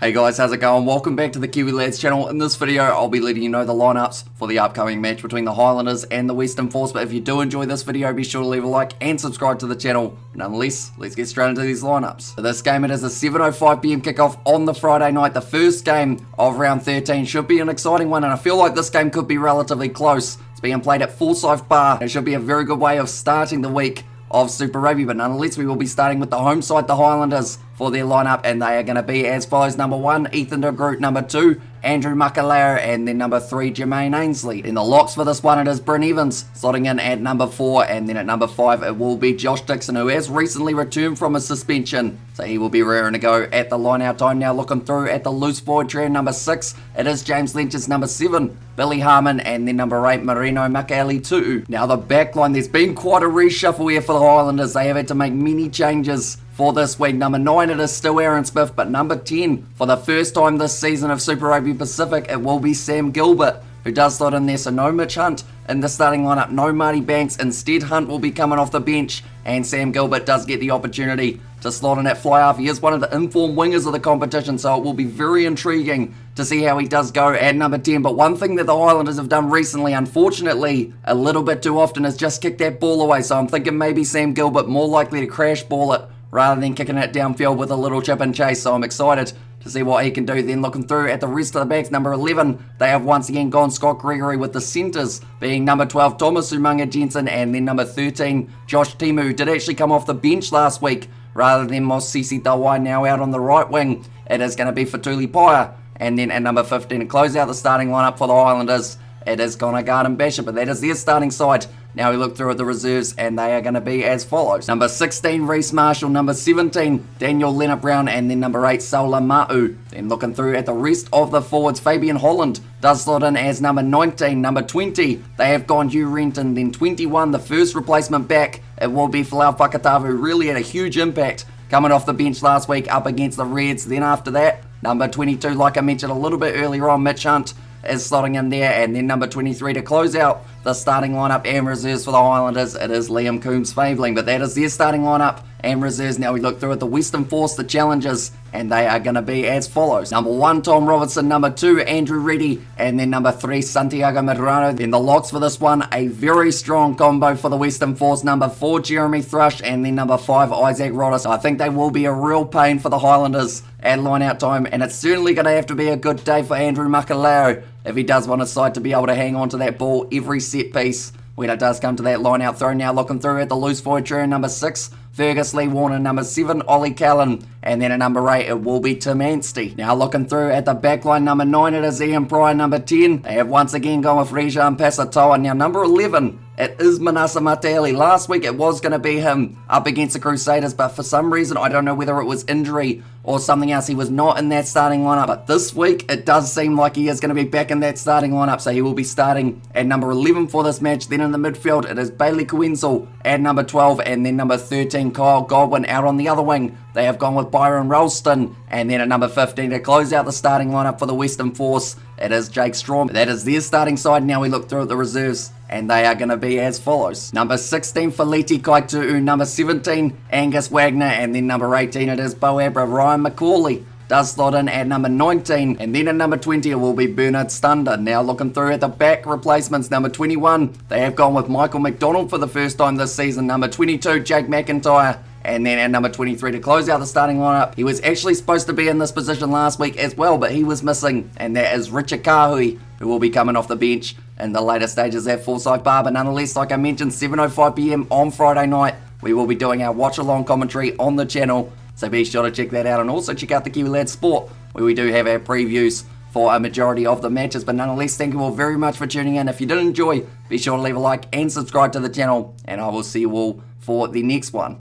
Hey guys, how's it going? Welcome back to the Kiwi Lads channel. In this video, I'll be letting you know the lineups for the upcoming match between the Highlanders and the Western Force. But if you do enjoy this video, be sure to leave a like and subscribe to the channel. Nonetheless, let's get straight into these lineups. For this game, it is a 7:05 PM kickoff on the Friday night. The first game of round 13 should be an exciting one, and I feel like this game could be relatively close. It's being played at FORSYTH Barr. It should be a very good way of starting the week of Super Rugby, but nonetheless, we will be starting with the home side, the Highlanders, for their lineup, and they are going to be as follows. Number 1, Ethan de Groot. Number 2, Andrew Makalao, and then number 3, Jermaine Ainsley. In the locks for this one, it is Bryn Evans slotting in at number 4, and then at number 5, it will be Josh Dixon, who has recently returned from a suspension, so he will be raring to go at the line-out time. Now looking through at the loose forward trio, number 6, it is James Lynch's. Number 7, Billy Harmon, and then number 8, Marino Makali Tu'u. Now the back line, there's been quite a reshuffle here for the Highlanders. They have had to make many changes for this week. Number 9, it is still Aaron Smith, but number 10, for the first time this season of Super Rugby Pacific, it will be Sam Gilbert, who does slot in there. So no Mitch Hunt in the starting lineup, no Marty Banks. Instead, Hunt will be coming off the bench, and Sam Gilbert does get the opportunity to slot in at fly half. He is one of the informed wingers of the competition, so it will be very intriguing to see how he does go at number 10. But one thing that the Highlanders have done recently, unfortunately, a little bit too often, is just kick that ball away. So I'm thinking maybe Sam Gilbert more likely to crash ball it rather than kicking it downfield with a little chip and chase. So I'm excited to see what he can do. Then looking through at the rest of the backs, number 11, they have once again gone Scott Gregory, with the centres being number 12, Thomas Umaga Jensen, and then number 13, Josh Timu, who did actually come off the bench last week rather than Mosisi Dawai, now out on the right wing. It is going to be Fatuli Paya. And then at number 15, to close out the starting lineup for the Highlanders, it is Connor Garden Basher, but that is their starting side. Now we look through at the reserves, and they are going to be as follows. Number 16, Reece Marshall. Number 17, Daniel Leonard Brown, and then number 8, Saula Ma'u. Then looking through at the rest of the forwards, Fabian Holland does slot in as number 19. Number 20, they have gone Hugh Renton. Then 21, the first replacement back, it will be Falau Fakatavu, who really had a huge impact coming off the bench last week up against the Reds. Then after that, number 22, like I mentioned a little bit earlier on, Mitch Hunt is slotting in there, and then number 23 to close out the starting lineup and reserves for the Highlanders, it is Liam Coombs-Fabling. But that is their starting lineup and reserves. Now we look through at the Western Force, the challengers, and they are going to be as follows. Number 1, Tom Robertson. Number 2, Andrew Reddy, and then number 3, Santiago Medrano. Then the locks for this one, a very strong combo for the Western Force. Number 4, Jeremy Thrush, and then number 5, Isaac Roddice. I think they will be a real pain for the Highlanders at line-out time, and it's certainly going to have to be a good day for Andrew Makalao if he does want his side to be able to hang on to that ball every set piece when it does come to that line-out throw. Now looking through at the loose forward trio, number 6, Fergus Lee Warner. Number 7, Ollie Callan, and then at number 8, it will be Tim Anstey. Now looking through at the back line, number 9, it is Ian Pryor. Number 10, they have once again gone with Rejan Pasatoa. Now number 11, it is Manasa Matali. Last week it was going to be him up against the Crusaders, but for some reason, I don't know whether it was injury or something else, he was not in that starting lineup. But this week, it does seem like he is going to be back in that starting lineup, so he will be starting at number 11 for this match. Then in the midfield, it is Bailey Kuenzel at number 12, and then number 13, Kyle Godwin out on the other wing. They have gone with Byron Ralston, and then at number 15, to close out the starting lineup for the Western Force, it is Jake Strom. That is their starting side. Now we look through at the reserves, and they are going to be as follows. Number 16, Feleti Kaitu'u. Number 17, Angus Wagner, and then number 18, it is Boabra. Ryan McCauley does slot in at number 19, and then at number 20 it will be Bernard Stunder. Now looking through at the back replacements, number 21, they have gone with Michael McDonald for the first time this season. Number 22, Jake McIntyre, and then at number 23 to close out the starting lineup, he was actually supposed to be in this position last week as well, but he was missing, and that is Richard Kahui, who will be coming off the bench in the later stages at FORSYTH Barr. But nonetheless, like I mentioned, 7:05 PM on Friday night, we will be doing our watch-along commentary on the channel, so be sure to check that out, and also check out the Kiwi Lads Sport, where we do have our previews for a majority of the matches. But nonetheless, thank you all very much for tuning in. If you did enjoy, be sure to leave a like and subscribe to the channel, and I will see you all for the next one.